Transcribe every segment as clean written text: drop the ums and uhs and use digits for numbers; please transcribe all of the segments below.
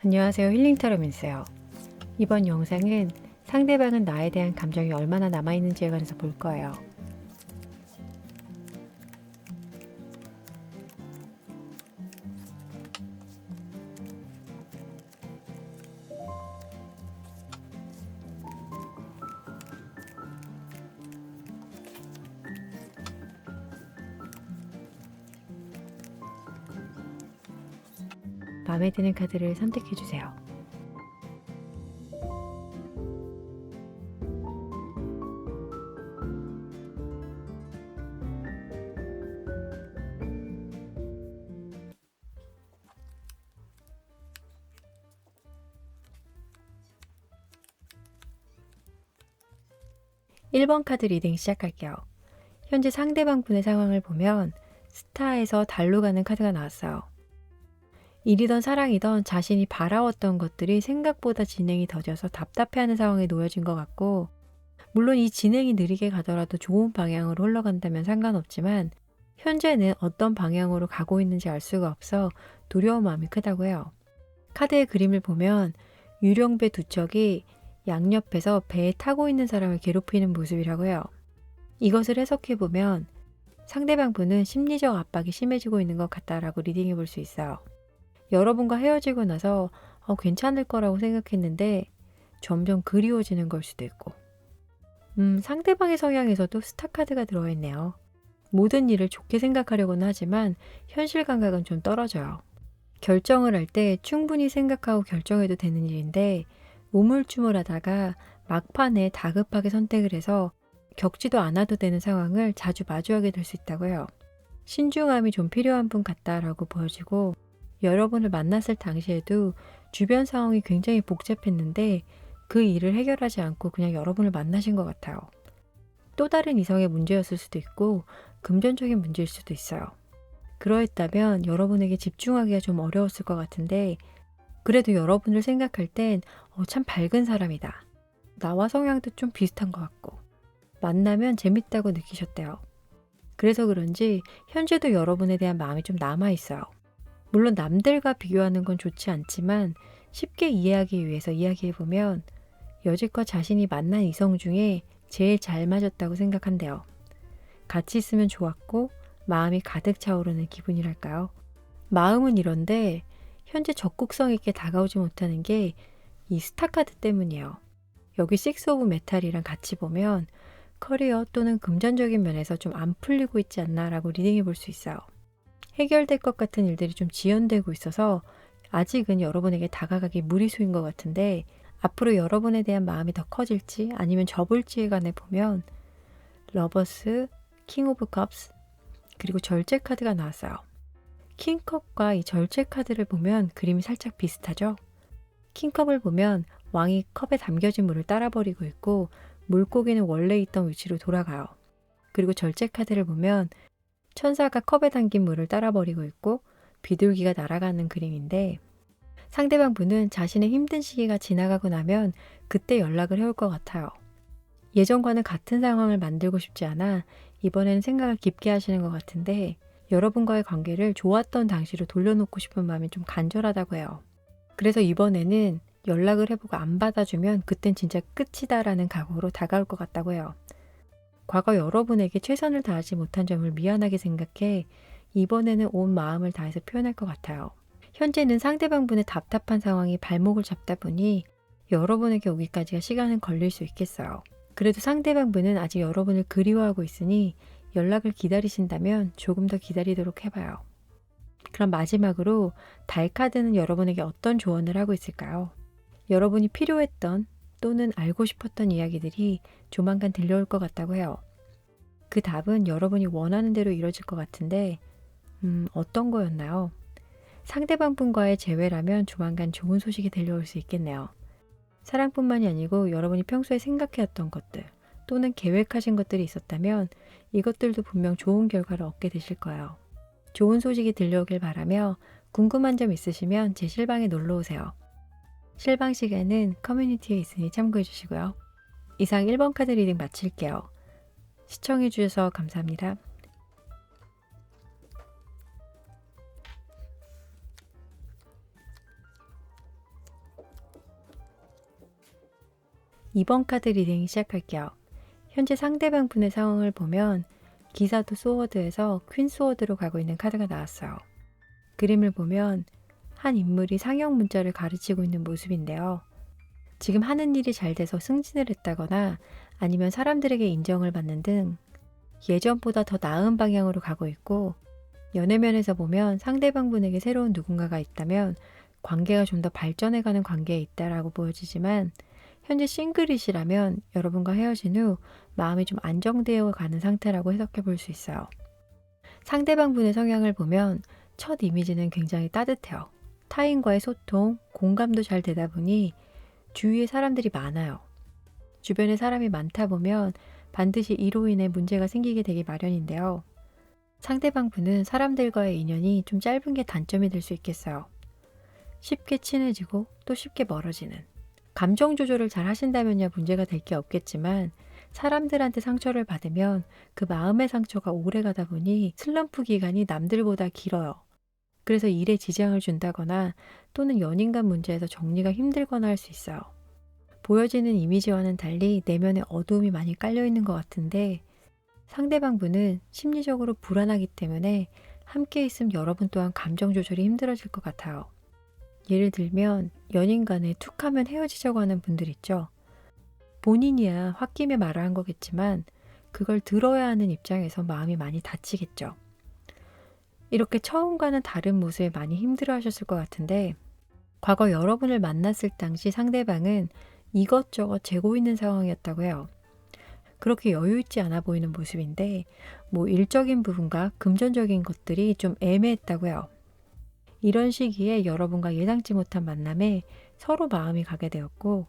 안녕하세요. 힐링타로민스요. 이번 영상은 상대방은 나에 대한 감정이 얼마나 남아있는지에 관해서 볼 거예요. 마음에 드는 카드를 선택해 주세요. (1번) 카드 리딩 시작할게요. 현재 상대방 분의 상황을 보면 스타에서 달로 가는 카드가 나왔어요. 일이던 사랑이던 자신이 바라왔던 것들이 생각보다 진행이 더뎌서 답답해하는 상황에 놓여진 것 같고, 물론 이 진행이 느리게 가더라도 좋은 방향으로 흘러간다면 상관없지만 현재는 어떤 방향으로 가고 있는지 알 수가 없어 두려운 마음이 크다고 해요. 카드의 그림을 보면 유령배 두 척이 양옆에서 배에 타고 있는 사람을 괴롭히는 모습이라고 해요. 이것을 해석해보면 상대방 분은 심리적 압박이 심해지고 있는 것 같다라고 리딩해 볼 수 있어요. 여러분과 헤어지고 나서 괜찮을 거라고 생각했는데 점점 그리워지는 걸 수도 있고, 상대방의 성향에서도 스타 카드가 들어와 있네요. 모든 일을 좋게 생각하려고는 하지만 현실 감각은 좀 떨어져요. 결정을 할 때 충분히 생각하고 결정해도 되는 일인데 우물쭈물하다가 막판에 다급하게 선택을 해서 겪지도 않아도 되는 상황을 자주 마주하게 될 수 있다고 해요. 신중함이 좀 필요한 분 같다라고 보여지고, 여러분을 만났을 당시에도 주변 상황이 굉장히 복잡했는데 그 일을 해결하지 않고 그냥 여러분을 만나신 것 같아요. 또 다른 이성의 문제였을 수도 있고 금전적인 문제일 수도 있어요. 그러했다면 여러분에게 집중하기가 좀 어려웠을 것 같은데, 그래도 여러분을 생각할 땐 참 밝은 사람이다, 나와 성향도 좀 비슷한 것 같고 만나면 재밌다고 느끼셨대요. 그래서 그런지 현재도 여러분에 대한 마음이 좀 남아있어요. 물론 남들과 비교하는 건 좋지 않지만 쉽게 이해하기 위해서 이야기해보면 여지껏 자신이 만난 이성 중에 제일 잘 맞았다고 생각한대요. 같이 있으면 좋았고 마음이 가득 차오르는 기분이랄까요. 마음은 이런데 현재 적극성 있게 다가오지 못하는 게 이 스타 카드 때문이에요. 여기 식스 오브 메탈이랑 같이 보면 커리어 또는 금전적인 면에서 좀 안 풀리고 있지 않나 라고 리딩해 볼 수 있어요. 해결될 것 같은 일들이 좀 지연되고 있어서 아직은 여러분에게 다가가기 무리수인 것 같은데, 앞으로 여러분에 대한 마음이 더 커질지 아니면 접을지에 관해 보면 러버스, 킹 오브 컵스, 그리고 절제 카드가 나왔어요. 킹컵과 이 절제 카드를 보면 그림이 살짝 비슷하죠? 킹컵을 보면 왕이 컵에 담겨진 물을 따라버리고 있고 물고기는 원래 있던 위치로 돌아가요. 그리고 절제 카드를 보면 천사가 컵에 담긴 물을 따라버리고 있고 비둘기가 날아가는 그림인데, 상대방 분은 자신의 힘든 시기가 지나가고 나면 그때 연락을 해올 것 같아요. 예전과는 같은 상황을 만들고 싶지 않아 이번에는 생각을 깊게 하시는 것 같은데, 여러분과의 관계를 좋았던 당시로 돌려놓고 싶은 마음이 좀 간절하다고 해요. 그래서 이번에는 연락을 해보고 안 받아주면 그땐 진짜 끝이다라는 각오로 다가올 것 같다고 해요. 과거 여러분에게 최선을 다하지 못한 점을 미안하게 생각해 이번에는 온 마음을 다해서 표현할 것 같아요. 현재는 상대방분의 답답한 상황이 발목을 잡다 보니 여러분에게 오기까지가 시간은 걸릴 수 있겠어요. 그래도 상대방분은 아직 여러분을 그리워하고 있으니 연락을 기다리신다면 조금 더 기다리도록 해봐요. 그럼 마지막으로 달 카드는 여러분에게 어떤 조언을 하고 있을까요? 여러분이 필요했던 또는 알고 싶었던 이야기들이 조만간 들려올 것 같다고 해요. 그 답은 여러분이 원하는 대로 이루어질 것 같은데 어떤 거였나요? 상대방 분과의 재회라면 조만간 좋은 소식이 들려올 수 있겠네요. 사랑뿐만이 아니고 여러분이 평소에 생각해왔던 것들 또는 계획하신 것들이 있었다면 이것들도 분명 좋은 결과를 얻게 되실 거예요. 좋은 소식이 들려오길 바라며 궁금한 점 있으시면 제 실방에 놀러오세요. 실방 시간은 커뮤니티에 있으니 참고해 주시고요. 이상 1번 카드 리딩 마칠게요. 시청해 주셔서 감사합니다. 2번 카드 리딩 시작할게요. 현재 상대방 분의 상황을 보면 기사도 소워드에서 퀸 소워드로 가고 있는 카드가 나왔어요. 그림을 보면 한 인물이 상형 문자를 가르치고 있는 모습인데요. 지금 하는 일이 잘 돼서 승진을 했다거나 아니면 사람들에게 인정을 받는 등 예전보다 더 나은 방향으로 가고 있고, 연애면에서 보면 상대방 분에게 새로운 누군가가 있다면 관계가 좀 더 발전해가는 관계에 있다라고 보여지지만, 현재 싱글이시라면 여러분과 헤어진 후 마음이 좀 안정되어 가는 상태라고 해석해 볼 수 있어요. 상대방 분의 성향을 보면 첫 이미지는 굉장히 따뜻해요. 타인과의 소통, 공감도 잘 되다 보니 주위에 사람들이 많아요. 주변에 사람이 많다 보면 반드시 이로 인해 문제가 생기게 되기 마련인데요. 상대방 분은 사람들과의 인연이 좀 짧은 게 단점이 될 수 있겠어요. 쉽게 친해지고 또 쉽게 멀어지는. 감정 조절을 잘 하신다면야 문제가 될 게 없겠지만, 사람들한테 상처를 받으면 그 마음의 상처가 오래 가다 보니 슬럼프 기간이 남들보다 길어요. 그래서 일에 지장을 준다거나 또는 연인 간 문제에서 정리가 힘들거나 할 수 있어요. 보여지는 이미지와는 달리 내면에 어두움이 많이 깔려 있는 것 같은데, 상대방 분은 심리적으로 불안하기 때문에 함께 있으면 여러분 또한 감정 조절이 힘들어질 것 같아요. 예를 들면 연인 간에 툭 하면 헤어지자고 하는 분들 있죠. 본인이야 홧김에 말을 한 거겠지만 그걸 들어야 하는 입장에서 마음이 많이 다치겠죠. 이렇게 처음과는 다른 모습에 많이 힘들어 하셨을 것 같은데, 과거 여러분을 만났을 당시 상대방은 이것저것 재고 있는 상황이었다고 해요. 그렇게 여유 있지 않아 보이는 모습인데, 일적인 부분과 금전적인 것들이 좀 애매했다고 해요. 이런 시기에 여러분과 예상치 못한 만남에 서로 마음이 가게 되었고,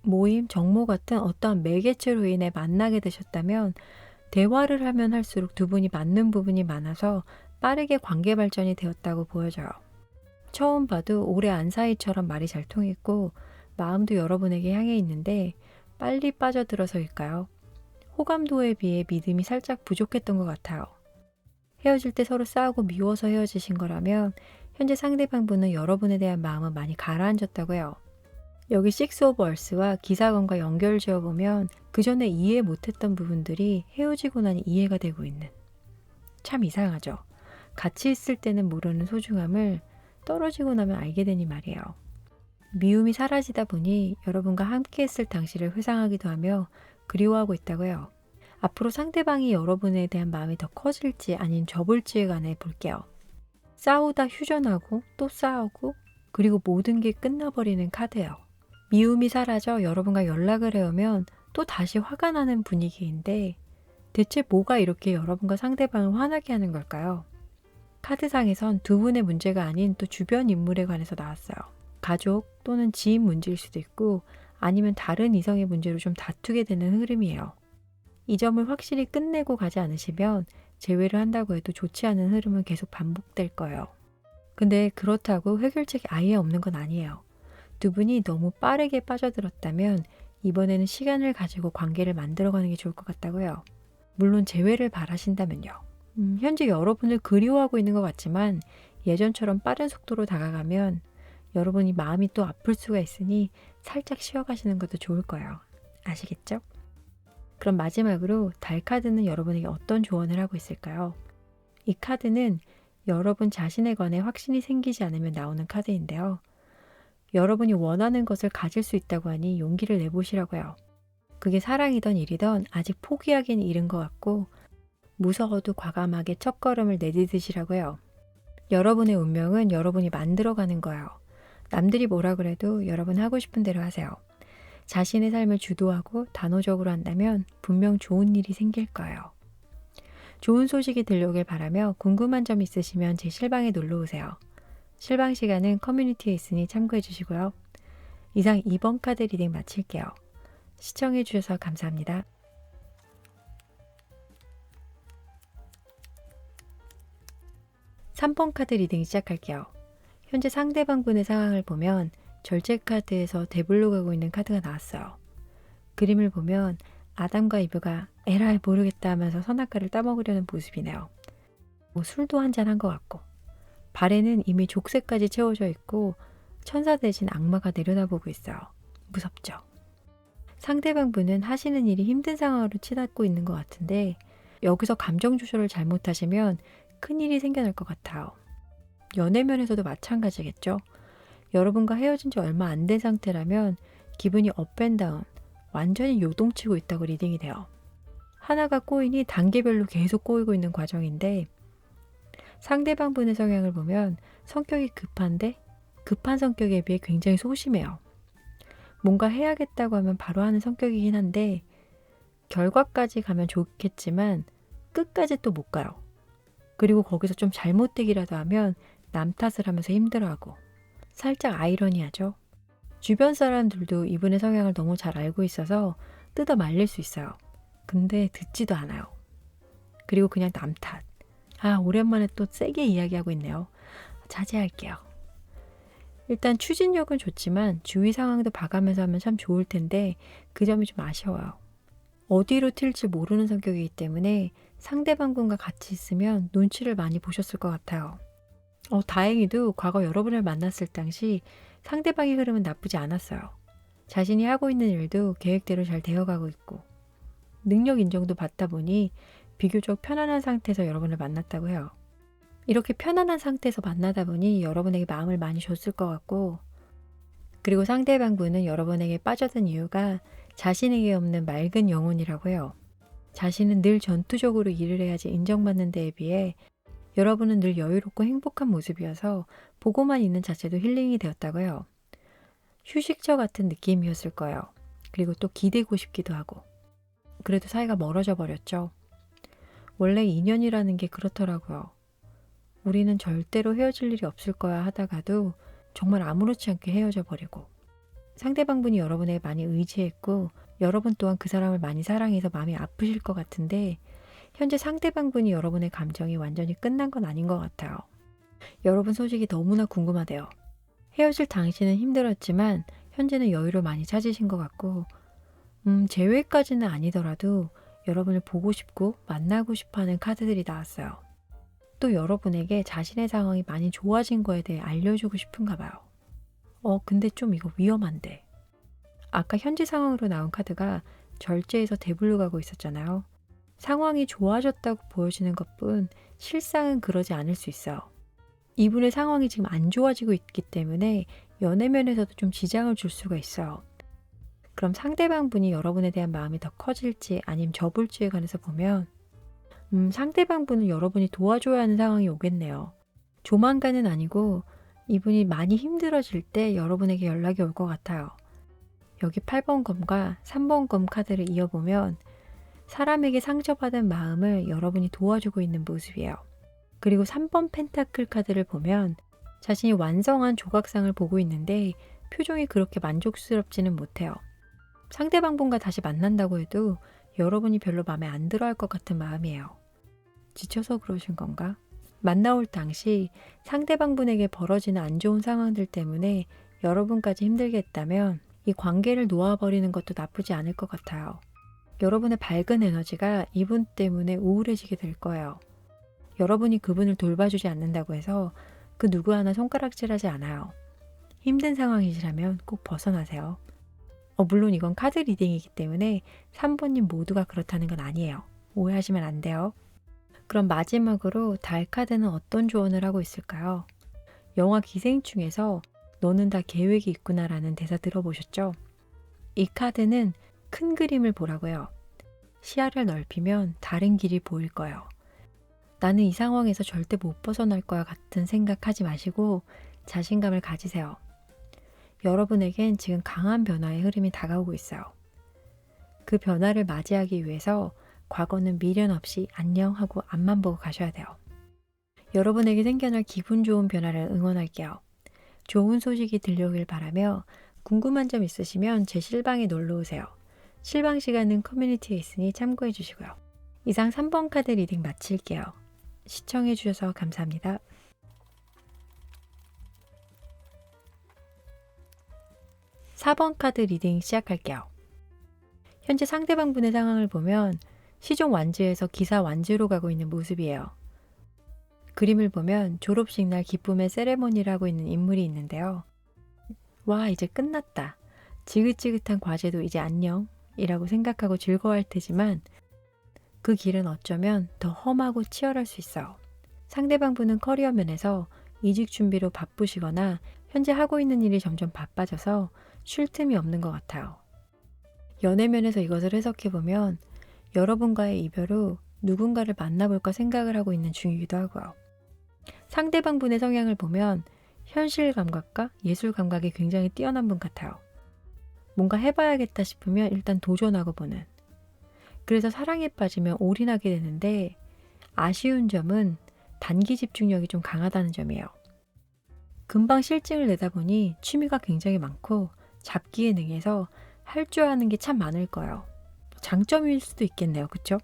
모임, 정모 같은 어떠한 매개체로 인해 만나게 되셨다면 대화를 하면 할수록 두 분이 맞는 부분이 많아서 빠르게 관계 발전이 되었다고 보여져요. 처음 봐도 오래 안 사이처럼 말이 잘 통했고 마음도 여러분에게 향해 있는데, 빨리 빠져들어서일까요? 호감도에 비해 믿음이 살짝 부족했던 것 같아요. 헤어질 때 서로 싸우고 미워서 헤어지신 거라면 현재 상대방 분은 여러분에 대한 마음은 많이 가라앉았다고 해요. 여기 식스 오브 얼스와 기사건과 연결 지어보면 그 전에 이해 못했던 부분들이 헤어지고 나니 이해가 되고 있는. 참 이상하죠. 같이 있을 때는 모르는 소중함을 떨어지고 나면 알게 되니 말이에요. 미움이 사라지다 보니 여러분과 함께 했을 당시를 회상하기도 하며 그리워하고 있다고 해요. 앞으로 상대방이 여러분에 대한 마음이 더 커질지 아닌 접을지에 관해 볼게요. 싸우다 휴전하고 또 싸우고 그리고 모든 게 끝나버리는 카드예요. 미움이 사라져 여러분과 연락을 해오면 또 다시 화가 나는 분위기인데, 대체 뭐가 이렇게 여러분과 상대방을 화나게 하는 걸까요? 카드상에선 두 분의 문제가 아닌 또 주변 인물에 관해서 나왔어요. 가족 또는 지인 문제일 수도 있고 아니면 다른 이성의 문제로 좀 다투게 되는 흐름이에요. 이 점을 확실히 끝내고 가지 않으시면 재회를 한다고 해도 좋지 않은 흐름은 계속 반복될 거예요. 근데 그렇다고 해결책이 아예 없는 건 아니에요. 두 분이 너무 빠르게 빠져들었다면 이번에는 시간을 가지고 관계를 만들어가는 게 좋을 것 같다고 해요. 물론 재회를 바라신다면요. 현재 여러분을 그리워하고 있는 것 같지만 예전처럼 빠른 속도로 다가가면 여러분이 마음이 또 아플 수가 있으니 살짝 쉬어가시는 것도 좋을 거예요. 아시겠죠? 그럼 마지막으로 달 카드는 여러분에게 어떤 조언을 하고 있을까요? 이 카드는 여러분 자신에 관해 확신이 생기지 않으면 나오는 카드인데요. 여러분이 원하는 것을 가질 수 있다고 하니 용기를 내보시라고 해요. 그게 사랑이든 일이든 아직 포기하기는 이른 것 같고 무서워도 과감하게 첫걸음을 내디디시라고 해요. 여러분의 운명은 여러분이 만들어가는 거예요. 남들이 뭐라 그래도 여러분 하고 싶은 대로 하세요. 자신의 삶을 주도하고 단호적으로 한다면 분명 좋은 일이 생길 거예요. 좋은 소식이 들려오길 바라며 궁금한 점 있으시면 제 실방에 놀러 오세요. 실방 시간은 커뮤니티에 있으니 참고해 주시고요. 이상 2번 카드 리딩 마칠게요. 시청해 주셔서 감사합니다. 3번 카드 리딩 시작할게요. 현재 상대방 분의 상황을 보면 절제 카드에서 대불로 가고 있는 카드가 나왔어요. 그림을 보면 아담과 이브가 에라이 모르겠다 하면서 선악과를 따먹으려는 모습이네요. 술도 한잔 한 것 같고 발에는 이미 족쇄까지 채워져 있고 천사 대신 악마가 내려다보고 있어요. 무섭죠? 상대방 분은 하시는 일이 힘든 상황으로 치닫고 있는 것 같은데 여기서 감정 조절을 잘못하시면 큰일이 생겨날 것 같아요. 연애면에서도 마찬가지겠죠. 여러분과 헤어진 지 얼마 안 된 상태라면 기분이 업앤다운, 완전히 요동치고 있다고 리딩이 돼요. 하나가 꼬이니 단계별로 계속 꼬이고 있는 과정인데 상대방 분의 성향을 보면 성격이 급한데 급한 성격에 비해 굉장히 소심해요. 뭔가 해야겠다고 하면 바로 하는 성격이긴 한데 결과까지 가면 좋겠지만 끝까지 또 못 가요. 그리고 거기서 좀 잘못되기라도 하면 남 탓을 하면서 힘들어하고 살짝 아이러니하죠. 주변 사람들도 이분의 성향을 너무 잘 알고 있어서 뜯어 말릴 수 있어요. 근데 듣지도 않아요. 그리고 그냥 남 탓. 오랜만에 또 세게 이야기하고 있네요. 자제할게요. 일단 추진력은 좋지만 주위 상황도 봐가면서 하면 참 좋을 텐데 그 점이 좀 아쉬워요. 어디로 튈지 모르는 성격이기 때문에 상대방분과 같이 있으면 눈치를 많이 보셨을 것 같아요. 다행히도 과거 여러분을 만났을 당시 상대방의 흐름은 나쁘지 않았어요. 자신이 하고 있는 일도 계획대로 잘 되어가고 있고 능력 인정도 받다 보니 비교적 편안한 상태에서 여러분을 만났다고 해요. 이렇게 편안한 상태에서 만나다 보니 여러분에게 마음을 많이 줬을 것 같고 그리고 상대방분은 여러분에게 빠져든 이유가 자신에게 없는 맑은 영혼이라고 해요. 자신은 늘 전투적으로 일을 해야지 인정받는 데에 비해 여러분은 늘 여유롭고 행복한 모습이어서 보고만 있는 자체도 힐링이 되었다고 해요. 휴식처 같은 느낌이었을 거예요. 그리고 또 기대고 싶기도 하고. 그래도 사이가 멀어져 버렸죠. 원래 인연이라는 게 그렇더라고요. 우리는 절대로 헤어질 일이 없을 거야 하다가도 정말 아무렇지 않게 헤어져 버리고 상대방분이 여러분에게 많이 의지했고 여러분 또한 그 사람을 많이 사랑해서 마음이 아프실 것 같은데 현재 상대방분이 여러분의 감정이 완전히 끝난 건 아닌 것 같아요. 여러분 소식이 너무나 궁금하대요. 헤어질 당시는 힘들었지만 현재는 여유를 많이 찾으신 것 같고 재회까지는 아니더라도 여러분을 보고 싶고 만나고 싶어하는 카드들이 나왔어요. 또 여러분에게 자신의 상황이 많이 좋아진 거에 대해 알려주고 싶은가 봐요. 근데 좀 이거 위험한데. 아까 현재 상황으로 나온 카드가 절제에서 대불로 가고 있었잖아요. 상황이 좋아졌다고 보여지는 것뿐 실상은 그러지 않을 수 있어요. 이분의 상황이 지금 안 좋아지고 있기 때문에 연애면에서도 좀 지장을 줄 수가 있어요. 그럼 상대방 분이 여러분에 대한 마음이 더 커질지 아니면 접을지에 관해서 보면 상대방 분은 여러분이 도와줘야 하는 상황이 오겠네요. 조만간은 아니고 이분이 많이 힘들어질 때 여러분에게 연락이 올 것 같아요. 여기 8번 검과 3번 검 카드를 이어보면 사람에게 상처받은 마음을 여러분이 도와주고 있는 모습이에요. 그리고 3번 펜타클 카드를 보면 자신이 완성한 조각상을 보고 있는데 표정이 그렇게 만족스럽지는 못해요. 상대방 분과 다시 만난다고 해도 여러분이 별로 마음에 안 들어 할 것 같은 마음이에요. 지쳐서 그러신 건가? 만나올 당시 상대방 분에게 벌어지는 안 좋은 상황들 때문에 여러분까지 힘들게 했다면 이 관계를 놓아버리는 것도 나쁘지 않을 것 같아요. 여러분의 밝은 에너지가 이분 때문에 우울해지게 될 거예요. 여러분이 그분을 돌봐주지 않는다고 해서 그 누구 하나 손가락질하지 않아요. 힘든 상황이시라면 꼭 벗어나세요. 물론 이건 카드 리딩이기 때문에 3번님 모두가 그렇다는 건 아니에요. 오해하시면 안 돼요. 그럼 마지막으로 달 카드는 어떤 조언을 하고 있을까요? 영화 기생충에서 너는 다 계획이 있구나라는 대사 들어보셨죠? 이 카드는 큰 그림을 보라고 해요. 시야를 넓히면 다른 길이 보일 거예요. 나는 이 상황에서 절대 못 벗어날 거야 같은 생각하지 마시고 자신감을 가지세요. 여러분에겐 지금 강한 변화의 흐름이 다가오고 있어요. 그 변화를 맞이하기 위해서 과거는 미련 없이 안녕하고 앞만 보고 가셔야 돼요. 여러분에게 생겨날 기분 좋은 변화를 응원할게요. 좋은 소식이 들려오길 바라며 궁금한 점 있으시면 제 실방에 놀러 오세요. 실방 시간은 커뮤니티에 있으니 참고해 주시고요. 이상 3번 카드 리딩 마칠게요. 시청해 주셔서 감사합니다. 4번 카드 리딩 시작할게요. 현재 상대방 분의 상황을 보면 시종 완주에서 기사 완주로 가고 있는 모습이에요. 그림을 보면 졸업식 날 기쁨의 세레모니를 하고 있는 인물이 있는데요. 와, 이제 끝났다. 지긋지긋한 과제도 이제 안녕. 이라고 생각하고 즐거워할 테지만 그 길은 어쩌면 더 험하고 치열할 수 있어요. 상대방 분은 커리어 면에서 이직 준비로 바쁘시거나 현재 하고 있는 일이 점점 바빠져서 쉴 틈이 없는 것 같아요. 연애 면에서 이것을 해석해보면 여러분과의 이별 후 누군가를 만나볼까 생각을 하고 있는 중이기도 하고요. 상대방 분의 성향을 보면 현실 감각과 예술 감각이 굉장히 뛰어난 분 같아요. 뭔가 해봐야겠다 싶으면 일단 도전하고 보는. 그래서 사랑에 빠지면 올인하게 되는데 아쉬운 점은 단기 집중력이 좀 강하다는 점이에요. 금방 실증을 내다 보니 취미가 굉장히 많고 잡기에 능해서 할 줄 아는 게 참 많을 거예요. 장점일 수도 있겠네요. 그쵸?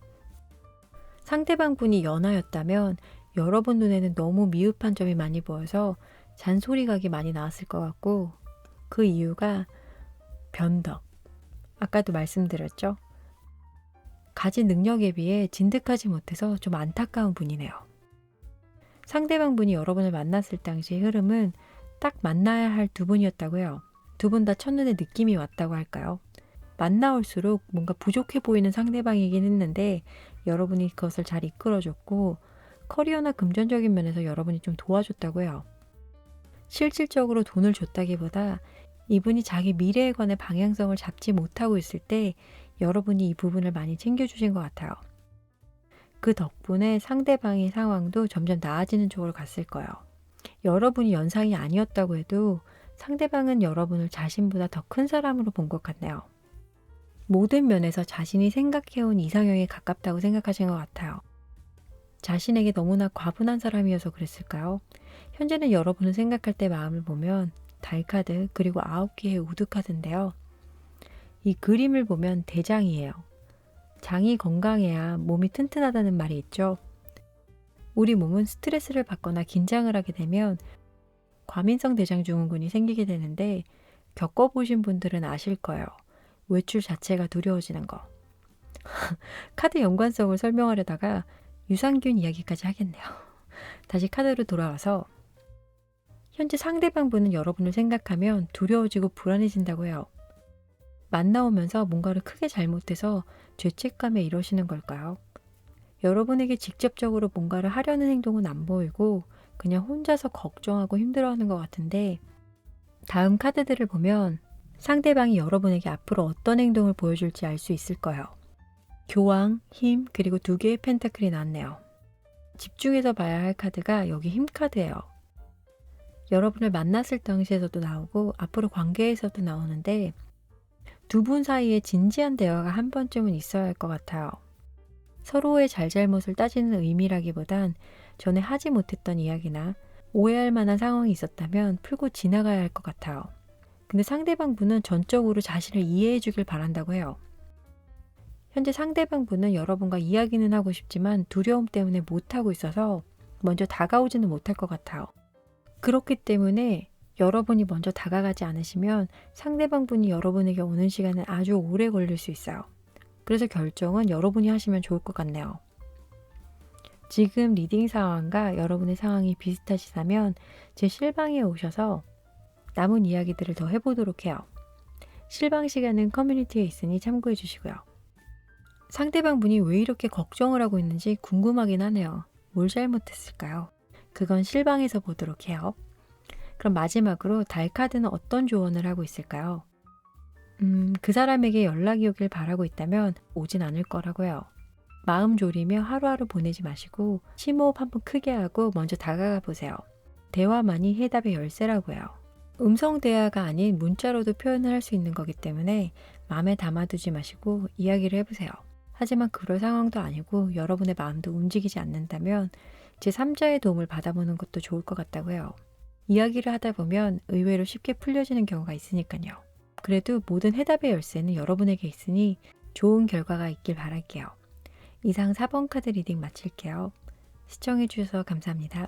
상대방 분이 연하였다면 여러분 눈에는 너무 미흡한 점이 많이 보여서 잔소리각이 많이 나왔을 것 같고 그 이유가 변덕. 아까도 말씀드렸죠? 가진 능력에 비해 진득하지 못해서 좀 안타까운 분이네요. 상대방 분이 여러분을 만났을 당시의 흐름은 딱 만나야 할 두 분이었다고 해요. 두 분 다 첫눈에 느낌이 왔다고 할까요? 만나올수록 뭔가 부족해 보이는 상대방이긴 했는데 여러분이 그것을 잘 이끌어줬고 커리어나 금전적인 면에서 여러분이 좀 도와줬다고 해요. 실질적으로 돈을 줬다기보다 이분이 자기 미래에 관해 방향성을 잡지 못하고 있을 때 여러분이 이 부분을 많이 챙겨주신 것 같아요. 그 덕분에 상대방의 상황도 점점 나아지는 쪽으로 갔을 거예요. 여러분이 연상이 아니었다고 해도 상대방은 여러분을 자신보다 더 큰 사람으로 본 것 같네요. 모든 면에서 자신이 생각해온 이상형에 가깝다고 생각하신 것 같아요. 자신에게 너무나 과분한 사람이어서 그랬을까요? 현재는 여러분을 생각할 때 마음을 보면 달카드 그리고 9개의 우드카드인데요. 이 그림을 보면 대장이에요. 장이 건강해야 몸이 튼튼하다는 말이 있죠. 우리 몸은 스트레스를 받거나 긴장을 하게 되면 과민성 대장증후군이 생기게 되는데 겪어보신 분들은 아실 거예요. 외출 자체가 두려워지는 거. 카드 연관성을 설명하려다가 유산균 이야기까지 하겠네요. 다시 카드로 돌아와서 현재 상대방 분은 여러분을 생각하면 두려워지고 불안해진다고 해요. 만나오면서 뭔가를 크게 잘못해서 죄책감에 이러시는 걸까요? 여러분에게 직접적으로 뭔가를 하려는 행동은 안 보이고 그냥 혼자서 걱정하고 힘들어하는 것 같은데 다음 카드들을 보면 상대방이 여러분에게 앞으로 어떤 행동을 보여줄지 알 수 있을 거예요. 교황, 힘, 그리고 2개의 펜타클이 나왔네요. 집중해서 봐야 할 카드가 여기 힘 카드예요. 여러분을 만났을 당시에서도 나오고 앞으로 관계에서도 나오는데 두 분 사이에 진지한 대화가 한 번쯤은 있어야 할 것 같아요. 서로의 잘잘못을 따지는 의미라기보단 전에 하지 못했던 이야기나 오해할 만한 상황이 있었다면 풀고 지나가야 할 것 같아요. 근데 상대방 분은 전적으로 자신을 이해해 주길 바란다고 해요. 현재 상대방 분은 여러분과 이야기는 하고 싶지만 두려움 때문에 못하고 있어서 먼저 다가오지는 못할 것 같아요. 그렇기 때문에 여러분이 먼저 다가가지 않으시면 상대방 분이 여러분에게 오는 시간은 아주 오래 걸릴 수 있어요. 그래서 결정은 여러분이 하시면 좋을 것 같네요. 지금 리딩 상황과 여러분의 상황이 비슷하시다면 제 실방에 오셔서 남은 이야기들을 더 해보도록 해요. 실방 시간은 커뮤니티에 있으니 참고해 주시고요. 상대방 분이 왜 이렇게 걱정을 하고 있는지 궁금하긴 하네요. 뭘 잘못했을까요? 그건 실방에서 보도록 해요. 그럼 마지막으로 달 카드는 어떤 조언을 하고 있을까요? 그 사람에게 연락이 오길 바라고 있다면 오진 않을 거라고요. 마음 졸이며 하루하루 보내지 마시고 심호흡 한번 크게 하고 먼저 다가가 보세요. 대화만이 해답의 열쇠라고요. 음성 대화가 아닌 문자로도 표현을 할 수 있는 거기 때문에 마음에 담아두지 마시고 이야기를 해보세요. 하지만 그럴 상황도 아니고 여러분의 마음도 움직이지 않는다면 제3자의 도움을 받아보는 것도 좋을 것 같다고 해요. 이야기를 하다 보면 의외로 쉽게 풀려지는 경우가 있으니까요. 그래도 모든 해답의 열쇠는 여러분에게 있으니 좋은 결과가 있길 바랄게요. 이상 4번 카드 리딩 마칠게요. 시청해주셔서 감사합니다.